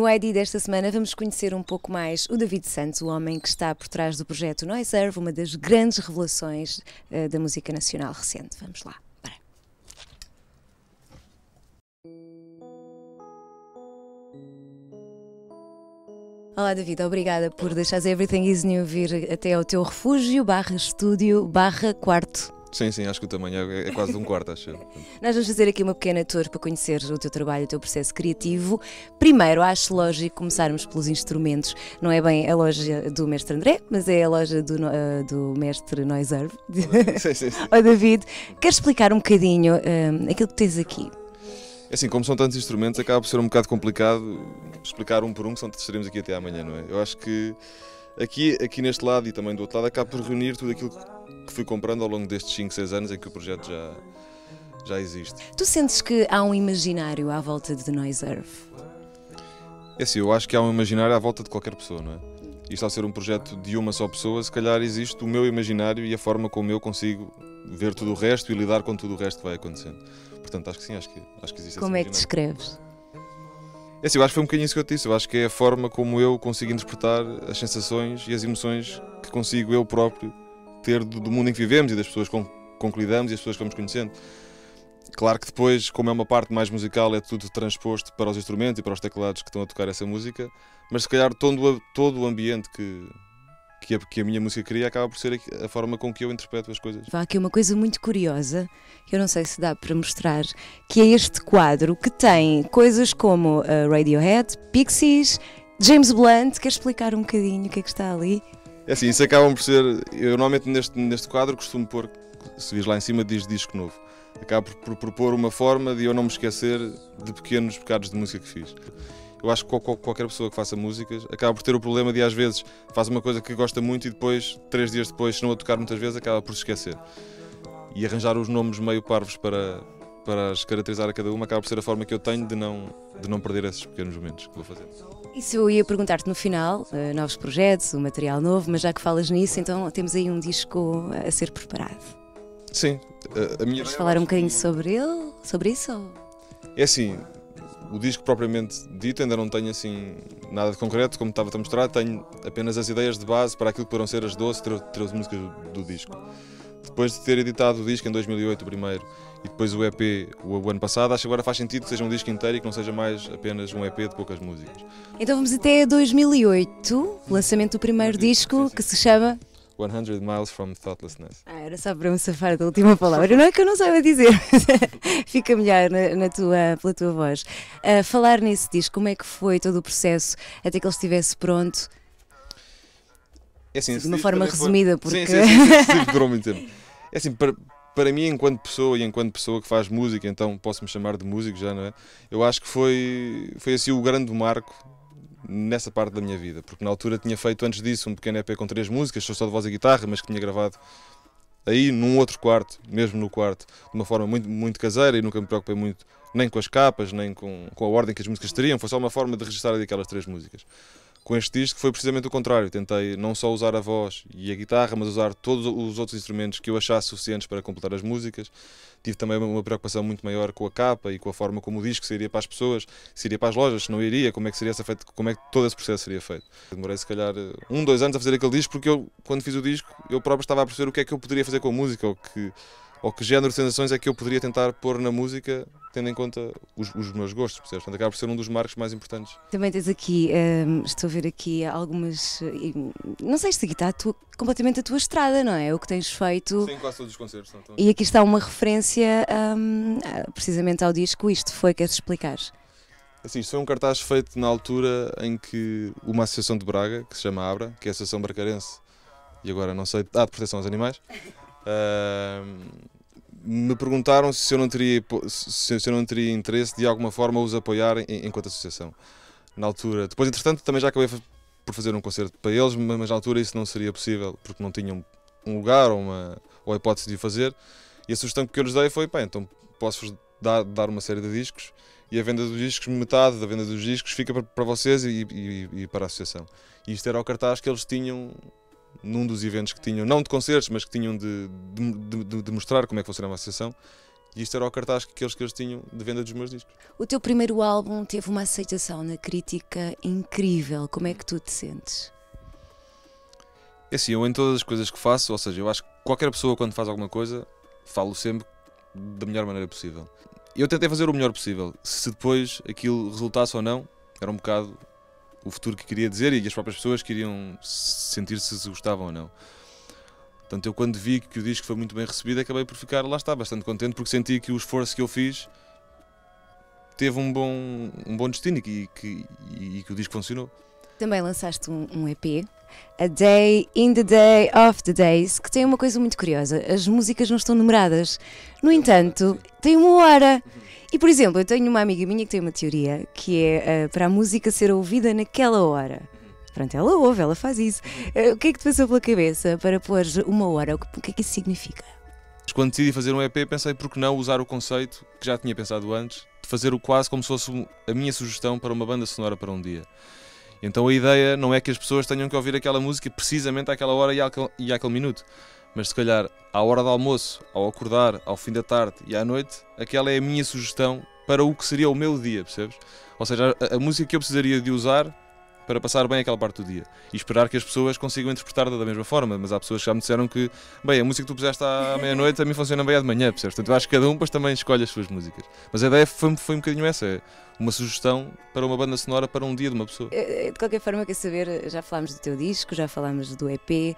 No ID desta semana vamos conhecer um pouco mais o David Santos, o homem que está por trás do projeto Noiserve, uma das grandes revelações da música nacional recente. Vamos lá. Bora. Olá David, obrigada por deixares Everything Is New vir até ao teu refúgio, /estúdio, /quarto. Sim, acho que o tamanho é quase de um quarto, acho. Nós vamos fazer aqui uma pequena tour para conhecer o teu trabalho, o teu processo criativo. Primeiro, acho lógico começarmos pelos instrumentos. Não é bem a loja do mestre André, mas é a loja do mestre Noiserve. Sim. Oh, David, queres explicar um bocadinho aquilo que tens aqui? É assim, como são tantos instrumentos, acaba por ser um bocado complicado explicar um por um, senão estaremos aqui até amanhã, não é? Eu acho que aqui neste lado e também do outro lado acabo por reunir tudo aquilo que fui comprando ao longo destes 5, 6 anos em que o projeto já existe. Tu sentes que há um imaginário à volta de Noiserve? É assim, eu acho que há um imaginário à volta de qualquer pessoa, não é? Isto ao ser um projeto de uma só pessoa, se calhar existe o meu imaginário e a forma como eu consigo ver tudo o resto e lidar com tudo o resto que vai acontecendo. Portanto, acho que sim, acho que existe. Como é que descreves? É assim, eu acho que foi um bocadinho isso que eu te disse. Eu acho que é a forma como eu consigo interpretar as sensações e as emoções que consigo eu próprio ter do mundo em que vivemos e das pessoas com que lidamos e as pessoas que vamos conhecendo. Claro que depois, como é uma parte mais musical, é tudo transposto para os instrumentos e para os teclados que estão a tocar essa música, mas se calhar todo o ambiente que a minha música cria acaba por ser a forma com que eu interpreto as coisas. Há aqui uma coisa muito curiosa, que eu não sei se dá para mostrar, que é este quadro que tem coisas como Radiohead, Pixies, James Blunt. Queres explicar um bocadinho o que é que está ali? É assim, isso acabam por ser... Eu normalmente neste quadro costumo pôr, se vis lá em cima, diz disco novo. Acabo por propor uma forma de eu não me esquecer de pequenos pecados de música que fiz. Eu acho que qualquer pessoa que faça músicas acaba por ter o problema de, às vezes, faz uma coisa que gosta muito e depois, 3 dias depois, se não a tocar muitas vezes, acaba por se esquecer. E arranjar os nomes meio parvos para as caracterizar a cada uma acaba por ser a forma que eu tenho de não perder esses pequenos momentos que vou fazer. Isso eu ia perguntar-te no final, novos projetos, um material novo, mas já que falas nisso, então temos aí um disco a ser preparado. Sim. Queres falar um bocadinho sobre ele? Sobre isso? É assim, o disco propriamente dito ainda não tenho assim nada de concreto, como estava a mostrar, tenho apenas as ideias de base para aquilo que poderão ser as 12, 13 músicas do disco. Depois de ter editado o disco em 2008 o primeiro e depois o EP o ano passado, acho que agora faz sentido que seja um disco inteiro e que não seja mais apenas um EP de poucas músicas. Então vamos até 2008, lançamento do primeiro disco, que se chama 100 Miles from Thoughtlessness. Era só para me safar da última palavra. Não é que eu não saiba dizer, fica melhor pela tua voz. Falar nesse disco, como é que foi todo o processo até que ele estivesse pronto? É assim, de uma forma resumida, porque... Sim, durou muito tempo. É assim, para mim, enquanto pessoa e enquanto pessoa que faz música, então posso-me chamar de músico já, não é? Eu acho que foi assim o grande marco nessa parte da minha vida, porque na altura tinha feito antes disso um pequeno EP com 3 músicas, só de voz e guitarra, mas que tinha gravado aí num outro quarto, mesmo no quarto, de uma forma muito caseira e nunca me preocupei muito nem com as capas, nem com a ordem que as músicas teriam, foi só uma forma de registrar aquelas 3 músicas. Com este disco foi precisamente o contrário, tentei não só usar a voz e a guitarra, mas usar todos os outros instrumentos que eu achasse suficientes para completar as músicas. Tive também uma preocupação muito maior com a capa e com a forma como o disco seria para as pessoas, se iria para as lojas, se não iria, como é que seria feito, como é que todo esse processo seria feito. Demorei se calhar 1, 2 anos a fazer aquele disco porque eu, quando fiz o disco, eu próprio estava a perceber o que é que eu poderia fazer com a música, ou que género de sensações é que eu poderia tentar pôr na música, tendo em conta os meus gostos, percebes? Portanto, acaba por ser um dos marcos mais importantes. Também tens aqui, estou a ver aqui algumas, não sei, isto aqui está completamente a tua estrada, não é? O que tens feito. Sim, quase todos os concertos. Não, e aqui está uma referência precisamente ao disco. Isto foi, queres explicar? Assim, isto foi um cartaz feito na altura em que uma associação de Braga, que se chama ABRA, que é a Associação Bracarense, e agora não sei, de Proteção aos Animais, me perguntaram se eu não teria interesse de alguma forma os apoiar enquanto associação. Na altura, depois entretanto também já acabei por fazer um concerto para eles, mas na altura isso não seria possível porque não tinham um lugar ou a hipótese de o fazer, e a sugestão que eu lhes dei foi, pá, então posso-vos dar uma série de discos e a venda dos discos, metade da venda dos discos fica para vocês e para a associação. E isto era o cartaz que eles tinham num dos eventos que tinham, não de concertos, mas que tinham de mostrar como é que funcionava a associação, E isto era o cartaz que eles tinham de venda dos meus discos. O teu primeiro álbum teve uma aceitação na crítica incrível. Como é que tu te sentes? É assim, eu em todas as coisas que faço, ou seja, eu acho que qualquer pessoa quando faz alguma coisa, falo sempre da melhor maneira possível. Eu tentei fazer o melhor possível. Se depois aquilo resultasse ou não, era um bocado o futuro que queria dizer e as próprias pessoas queriam sentir se gostavam ou não. Portanto, eu quando vi que o disco foi muito bem recebido, acabei por ficar, lá está, bastante contente, porque senti que o esforço que eu fiz teve um bom destino e que o disco funcionou. Também lançaste um EP, A Day in the Day of the Days, que tem uma coisa muito curiosa. As músicas não estão numeradas. No entanto, tem uma hora. E, por exemplo, eu tenho uma amiga minha que tem uma teoria, que é para a música ser ouvida naquela hora. Pronto, ela ouve, ela faz isso. O que é que te passou pela cabeça para pôr uma hora? O que é que isso significa? Quando decidi fazer um EP, pensei por que não usar o conceito, que já tinha pensado antes, de fazer o quase como se fosse a minha sugestão para uma banda sonora para um dia. Então a ideia não é que as pessoas tenham que ouvir aquela música precisamente àquela hora e àquele minuto, mas se calhar à hora do almoço, ao acordar, ao fim da tarde e à noite, aquela é a minha sugestão para o que seria o meu dia, percebes? Ou seja, a música que eu precisaria de usar para passar bem aquela parte do dia e esperar que as pessoas consigam interpretar da mesma forma, mas há pessoas que já me disseram que, bem, a música que tu puseste à meia-noite a mim funciona bem à de manhã, percebes? Portanto, eu acho que cada um depois também escolhe as suas músicas. Mas a ideia foi um bocadinho essa, é uma sugestão para uma banda sonora para um dia de uma pessoa. De qualquer forma, quer saber, já falámos do teu disco, já falámos do EP,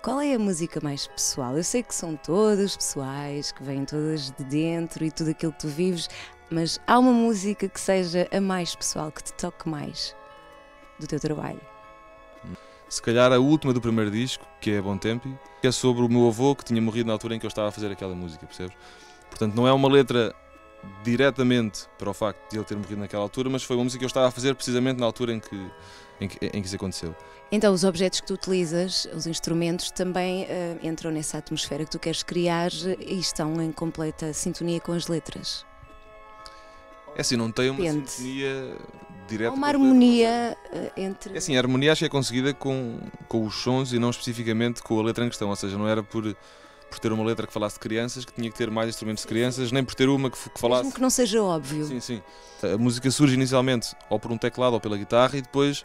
qual é a música mais pessoal? Eu sei que são todas pessoais, que vêm todas de dentro e tudo aquilo que tu vives, mas há uma música que seja a mais pessoal, que te toque mais do teu trabalho? Se calhar a última do primeiro disco, que é Bom Tempo, que é sobre o meu avô que tinha morrido na altura em que eu estava a fazer aquela música, percebes? Portanto, não é uma letra diretamente para o facto de ele ter morrido naquela altura, mas foi uma música que eu estava a fazer precisamente na altura em que isso aconteceu. Então os objetos que tu utilizas, os instrumentos, também entram nessa atmosfera que tu queres criar e estão em completa sintonia com as letras? É assim, não tem uma Depende. sintonia direta. Há uma harmonia entre... É assim, a harmonia acho que é conseguida com os sons e não especificamente com a letra em questão, ou seja, não era por ter uma letra que falasse de crianças que tinha que ter mais instrumentos de crianças, nem por ter uma que falasse... Mesmo que não seja óbvio. Sim, sim. A música surge inicialmente ou por um teclado ou pela guitarra e depois,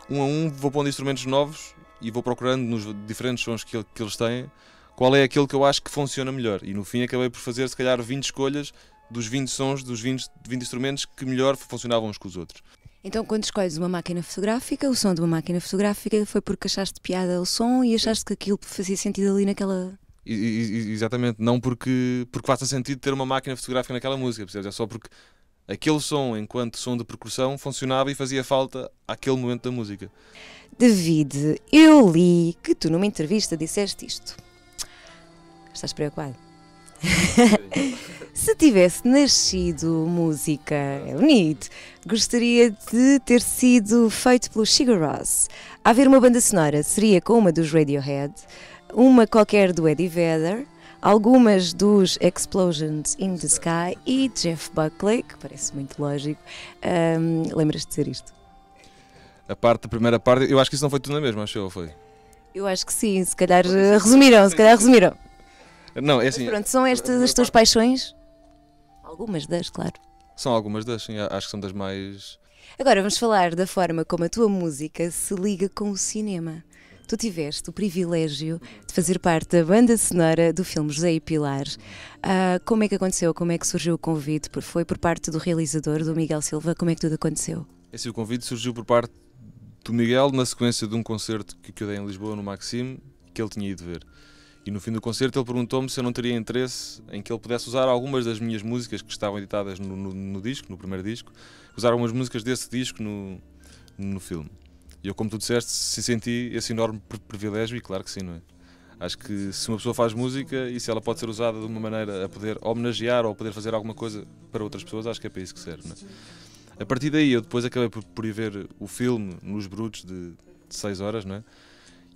um a um, vou pondo instrumentos novos e vou procurando nos diferentes sons que eles têm qual é aquele que eu acho que funciona melhor. E no fim acabei por fazer, se calhar, 20 escolhas dos 20 sons, dos 20 instrumentos que melhor funcionavam uns com os outros. Então, quando escolhes uma máquina fotográfica, o som de uma máquina fotográfica foi porque achaste piada o som e achaste que aquilo fazia sentido ali naquela... Exatamente, não porque faça sentido ter uma máquina fotográfica naquela música, percebes? É só porque aquele som, enquanto som de percussão, funcionava e fazia falta àquele momento da música. David, eu li que tu numa entrevista disseste isto. Estás preocupado? Se tivesse nascido música, é bonito, gostaria de ter sido feito pelo Sigur Rós. Haver uma banda sonora seria com uma dos Radiohead, uma qualquer do Eddie Vedder, algumas dos Explosions in the Sky e Jeff Buckley, que parece muito lógico. Lembras-te de dizer isto? A primeira parte, eu acho que isso não foi tudo na mesma, acho que foi. Eu acho que sim, se calhar resumiram. Não, é assim. Mas pronto, são estas as tuas paixões? Algumas das, claro. São algumas das, sim, acho que são das mais... Agora vamos falar da forma como a tua música se liga com o cinema. Tu tiveste o privilégio de fazer parte da banda sonora do filme José e Pilar. Como é que aconteceu? Como é que surgiu o convite? Foi por parte do realizador, do Miguel Silva? Como é que tudo aconteceu? Esse convite surgiu por parte do Miguel na sequência de um concerto que eu dei em Lisboa, no Maxime, que ele tinha ido ver. E no fim do concerto ele perguntou-me se eu não teria interesse em que ele pudesse usar algumas das minhas músicas que estavam editadas no disco, no primeiro disco, usar algumas músicas desse disco no filme. E eu, como tu disseste, senti esse enorme privilégio, e claro que sim, não é? Acho que se uma pessoa faz música e se ela pode ser usada de uma maneira a poder homenagear ou a poder fazer alguma coisa para outras pessoas, acho que é para isso que serve, não é? A partir daí eu depois acabei por ir ver o filme nos brutos de 6 horas, não é?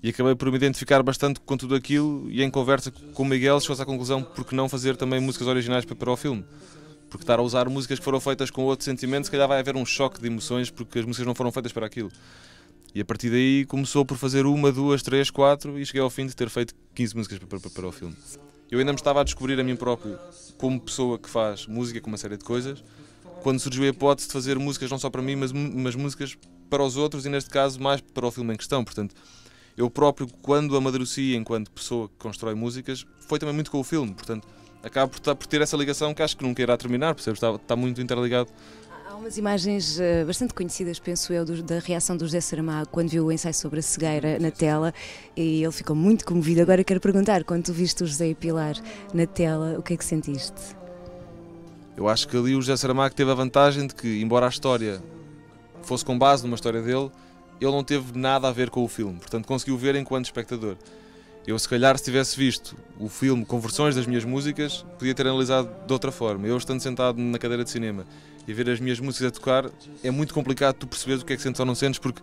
E acabei por me identificar bastante com tudo aquilo e em conversa com o Miguel chegou-se à conclusão por que não fazer também músicas originais para o filme. Porque estar a usar músicas que foram feitas com outro sentimento, se calhar vai haver um choque de emoções porque as músicas não foram feitas para aquilo. E a partir daí começou por fazer 1, 2, 3, 4 e cheguei ao fim de ter feito 15 músicas para o filme. Eu ainda me estava a descobrir a mim próprio como pessoa que faz música com uma série de coisas, quando surgiu a hipótese de fazer músicas não só para mim, mas músicas para os outros e, neste caso, mais para o filme em questão. Portanto, eu próprio, quando amadureci enquanto pessoa que constrói músicas, foi também muito com o filme. Portanto, acabo por ter essa ligação que acho que nunca irá terminar, percebes? Está muito interligado. Há umas imagens bastante conhecidas, penso eu, da reação do José Saramago quando viu o ensaio sobre a cegueira na tela, e ele ficou muito comovido. Agora quero perguntar, quando tu viste o José e Pilar na tela, o que é que sentiste? Eu acho que ali o José Saramago teve a vantagem de que, embora a história fosse com base numa história dele, ele não teve nada a ver com o filme, portanto conseguiu ver enquanto espectador. Eu, se calhar, se tivesse visto o filme com versões das minhas músicas, podia ter analisado de outra forma. Eu, estando sentado na cadeira de cinema e ver as minhas músicas a tocar, é muito complicado tu perceberes o que é que sentes ou não sentes, porque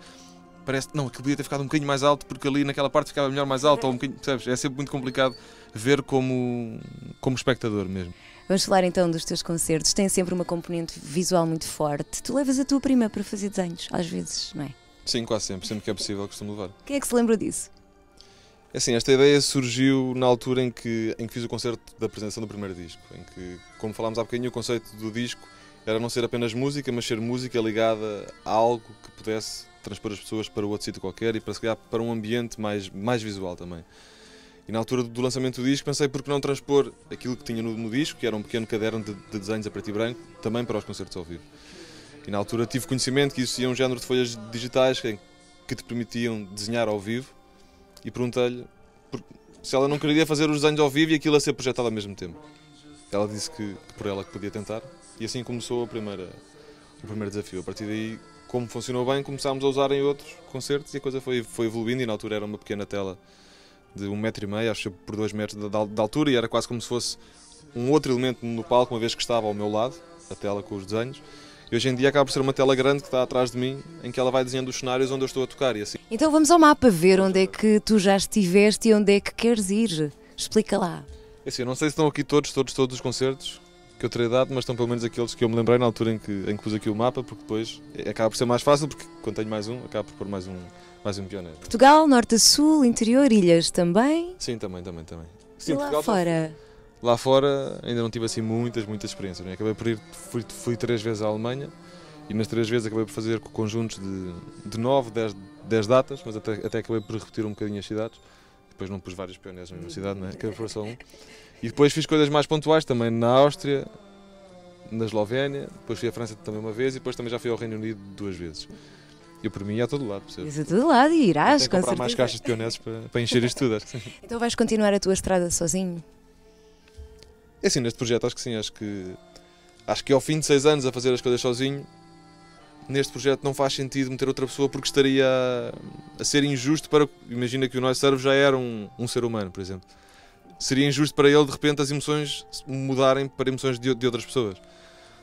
parece que não, aquilo podia ter ficado um bocadinho mais alto, porque ali naquela parte ficava melhor mais alto, ou um bocadinho, percebes? É sempre muito complicado ver como espectador mesmo. Vamos falar então dos teus concertos. Tem sempre uma componente visual muito forte. Tu levas a tua prima para fazer desenhos, às vezes, não é? Sim, quase sempre que é possível costumo levar. Quem é que se lembra disso? É assim, esta ideia surgiu na altura em que fiz o concerto da apresentação do primeiro disco, em que, como falámos há bocadinho, o conceito do disco era não ser apenas música, mas ser música ligada a algo que pudesse transpor as pessoas para outro sítio qualquer e para se calhar para um ambiente mais visual também. E na altura do lançamento do disco pensei por que não transpor aquilo que tinha no disco, que era um pequeno caderno de desenhos a preto e branco, também para os concertos ao vivo. E na altura tive conhecimento que existia um género de folhas digitais que te permitiam desenhar ao vivo, e perguntei-lhe se ela não queria fazer os desenhos ao vivo e aquilo a ser projetado ao mesmo tempo. Ela disse que por ela que podia tentar, e assim começou o primeiro desafio. A partir daí, como funcionou bem, começámos a usar em outros concertos e a coisa foi evoluindo, e na altura era uma pequena tela de 1,5 m, acho que por 2 metros de altura, e era quase como se fosse um outro elemento no palco, uma vez que estava ao meu lado, a tela com os desenhos. E hoje em dia acaba por ser uma tela grande que está atrás de mim, em que ela vai desenhando os cenários onde eu estou a tocar. E assim. Então vamos ao mapa ver onde é que tu já estiveste e onde é que queres ir. Explica lá. É assim, eu não sei se estão aqui todos os concertos que eu terei dado, mas estão pelo menos aqueles que eu me lembrei na altura em que pus aqui o mapa, porque depois acaba por ser mais fácil, porque quando tenho mais um, acaba por pôr mais um pioneiro. Portugal, norte a sul, interior, ilhas também? Sim, também. Sim, e lá Portugal, fora? Lá fora ainda não tive assim muitas experiências. Né? Acabei por ir, fui 3 vezes à Alemanha, e nas 3 vezes acabei por fazer conjuntos de 9, 10 datas, mas até acabei por repetir um bocadinho as cidades. Depois não pus vários pioneiros na mesma cidade, né? Acabei por só um. E depois fiz coisas mais pontuais também na Áustria, na Eslovénia, depois fui à França também uma vez e depois também já fui ao Reino Unido 2 vezes. Eu por mim ia a todo lado, percebes? A todo lado e irás, com certeza. Comprar mais caixas de pioneiros para encher isto tudo. Acho que sim. Então vais continuar a tua estrada sozinho? É assim, neste projeto acho que sim, acho que ao fim de 6 anos a fazer as coisas sozinho, neste projeto não faz sentido meter outra pessoa, porque estaria a ser injusto para... Imagina que o Noise Serve já era um ser humano, por exemplo. Seria injusto para ele, de repente, as emoções mudarem para emoções de outras pessoas.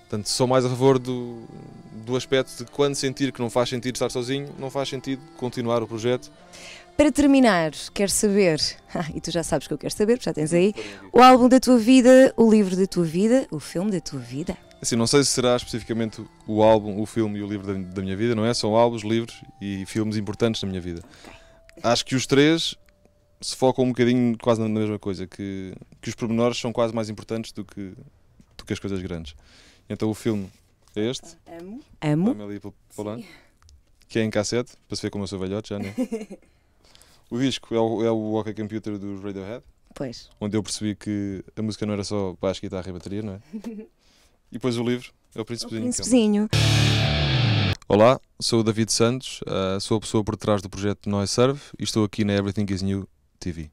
Portanto, sou mais a favor do aspecto de quando sentir que não faz sentido estar sozinho, não faz sentido continuar o projeto. Para terminar, quero saber, e tu já sabes que eu quero saber, já tens aí, o álbum da tua vida, o livro da tua vida, o filme da tua vida. Assim, não sei se será especificamente o álbum, o filme e o livro da minha vida, não é? São álbuns, livros e filmes importantes na minha vida. Acho que os 3 se focam um bocadinho quase na mesma coisa, que os pormenores são quase mais importantes do que as coisas grandes. Então o filme é este. Amo. Amélie Poulain, que é em cassete, para se ver como eu sou velhote já, não é? O disco é o OK Computer dos Radiohead, pois. Onde eu percebi que a música não era só baixo, guitarra e bateria, não é? E depois o livro é o Príncipezinho. O Príncipezinho. Olá, sou o David Santos, sou a pessoa por trás do projeto Noise Serve e estou aqui na Everything Is New TV.